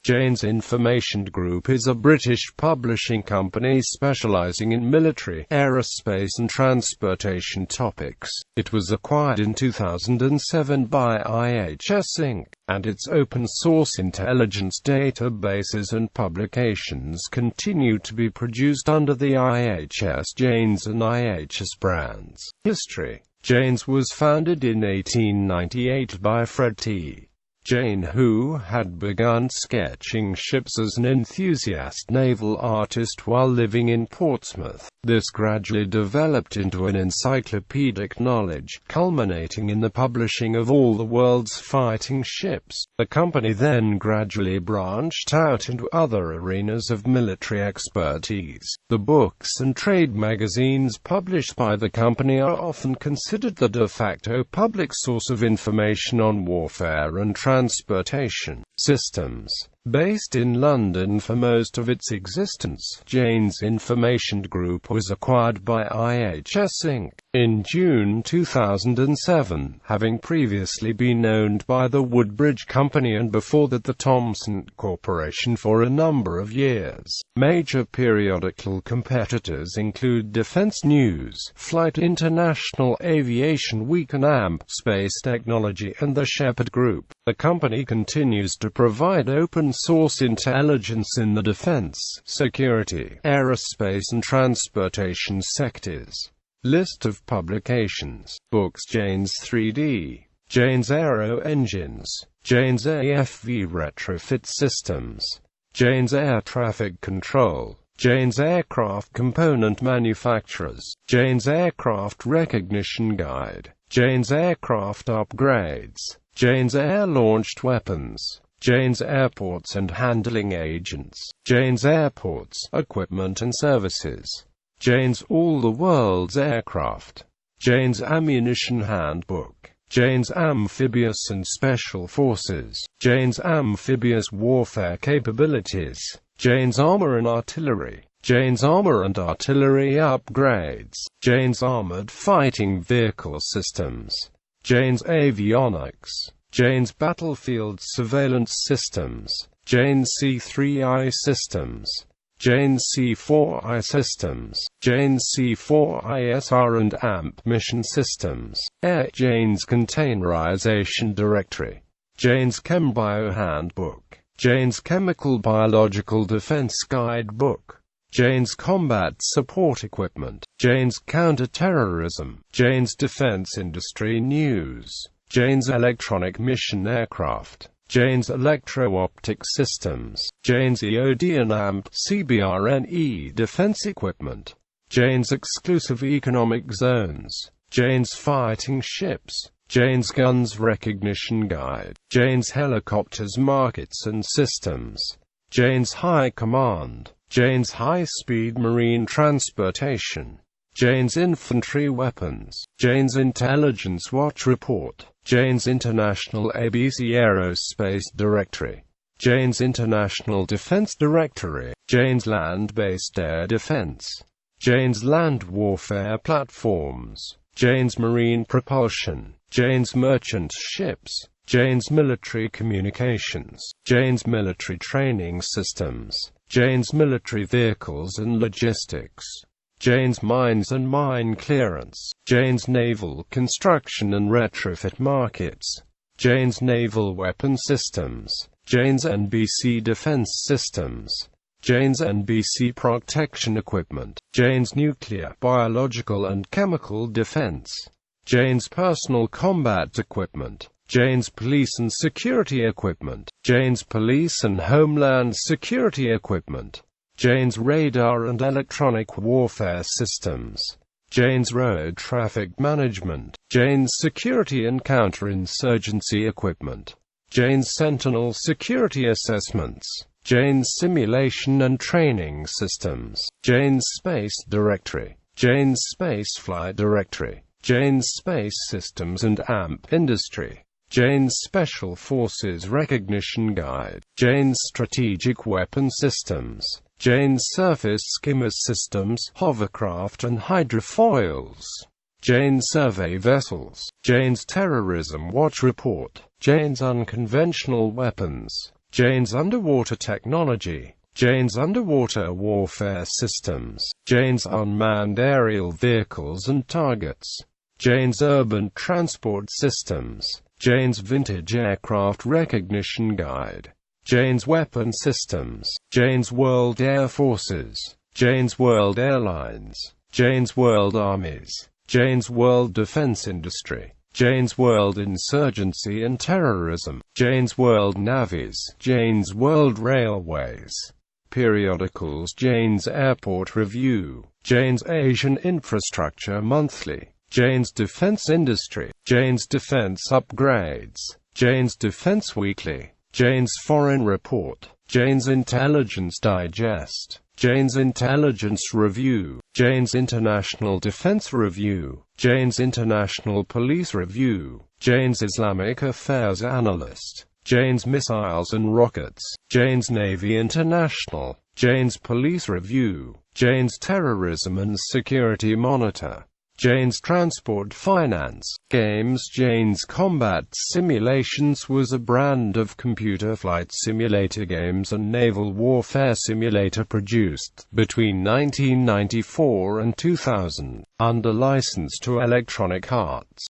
Jane's Information Group is a British publishing company specialising in military, aerospace and transportation topics. It was acquired in 2007 by IHS Inc., and its open-source intelligence databases and publications continue to be produced under the IHS Janes and IHS brands. History: Janes was founded in 1898 by Fred T. Jane, who had begun sketching ships as an enthusiast naval artist while living in Portsmouth. This gradually developed into an encyclopedic knowledge, culminating in the publishing of all the world's fighting ships. The company then gradually branched out into other arenas of military expertise. The books and trade magazines published by the company are often considered the de facto public source of information on warfare and transportation systems. Based in London for most of its existence, Jane's Information Group was acquired by IHS Inc. in June 2007, having previously been owned by the Woodbridge Company and before that the Thomson Corporation for a number of years. Major periodical competitors include Defense News, Flight International, Aviation Week and AMP, Space Technology and the Shepherd Group. The company continues to provide open-source intelligence in the defense, security, aerospace and transportation sectors. List of publications. Books: Jane's 3D, Jane's Aero Engines, Jane's AFV Retrofit Systems, Jane's Air Traffic Control, Jane's Aircraft Component Manufacturers, Jane's Aircraft Recognition Guide, Jane's Aircraft Upgrades, Jane's Air-Launched Weapons, Jane's Airports and Handling Agents, Jane's Airports, Equipment and Services, Jane's All the World's Aircraft, Jane's Ammunition Handbook, Jane's Amphibious and Special Forces, Jane's Amphibious Warfare Capabilities, Jane's Armor and Artillery, Jane's Armor and Artillery Upgrades, Jane's Armored Fighting Vehicle Systems, Jane's Avionics, Jane's Battlefield Surveillance Systems, Jane's C3I Systems, Jane's C4I Systems, Jane's C4ISR and AMP Mission Systems, Jane's Containerization Directory, Jane's ChemBio Handbook, Jane's Chemical Biological Defense Guidebook, Jane's Combat Support Equipment, Jane's Counterterrorism, Jane's Defense Industry News, Jane's Electronic Mission Aircraft, Jane's Electro-Optic Systems, Jane's EOD and AMP CBRNE Defense Equipment, Jane's Exclusive Economic Zones, Jane's Fighting Ships, Jane's Guns Recognition Guide, Jane's Helicopters Markets and Systems, Jane's High Command, Jane's High-Speed Marine Transportation, Jane's Infantry Weapons, Jane's Intelligence Watch Report, Jane's International ABC Aerospace Directory, Jane's International Defense Directory, Jane's Land-Based Air Defense, Jane's Land Warfare Platforms, Jane's Marine Propulsion, Jane's Merchant Ships, Jane's Military Communications, Jane's Military Training Systems, Jane's Military Vehicles and Logistics, Jane's Mines and Mine Clearance, Jane's Naval Construction and Retrofit Markets, Jane's Naval Weapon Systems, Jane's NBC Defense Systems, Jane's NBC Protection Equipment, Jane's Nuclear, Biological and Chemical Defense, Jane's Personal Combat Equipment, Jane's Police and Security Equipment, Jane's Police and Homeland Security Equipment, Jane's Radar and Electronic Warfare Systems, Jane's Road Traffic Management, Jane's Security and Counterinsurgency Equipment, Jane's Sentinel Security Assessments, Jane's Simulation and Training Systems, Jane's Space Directory, Jane's Spaceflight Directory, Jane's Space Systems and AMP Industry, Jane's Special Forces Recognition Guide, Jane's Strategic Weapon Systems, Jane's Surface Skimmer Systems, Hovercraft and Hydrofoils, Jane's Survey Vessels, Jane's Terrorism Watch Report, Jane's Unconventional Weapons, Jane's Underwater Technology, Jane's Underwater Warfare Systems, Jane's Unmanned Aerial Vehicles and Targets, Jane's Urban Transport Systems, Jane's Vintage Aircraft Recognition Guide, Jane's Weapon Systems, Jane's World Air Forces, Jane's World Airlines, Jane's World Armies, Jane's World Defense Industry, Jane's World Insurgency and Terrorism, Jane's World Navies, Jane's World Railways, Periodicals, Jane's Airport Review, Jane's Asian Infrastructure Monthly, Jane's Defense Industry, Jane's Defense Upgrades, Jane's Defense Weekly, Jane's Foreign Report, Jane's Intelligence Digest, Jane's Intelligence Review, Jane's International Defense Review, Jane's International Police Review, Jane's Islamic Affairs Analyst, Jane's Missiles and Rockets, Jane's Navy International, Jane's Police Review, Jane's Terrorism and Security Monitor, Jane's Transport Finance Games. Jane's Combat Simulations was a brand of computer flight simulator games and naval warfare simulator produced between 1994 and 2000, under license to Electronic Arts.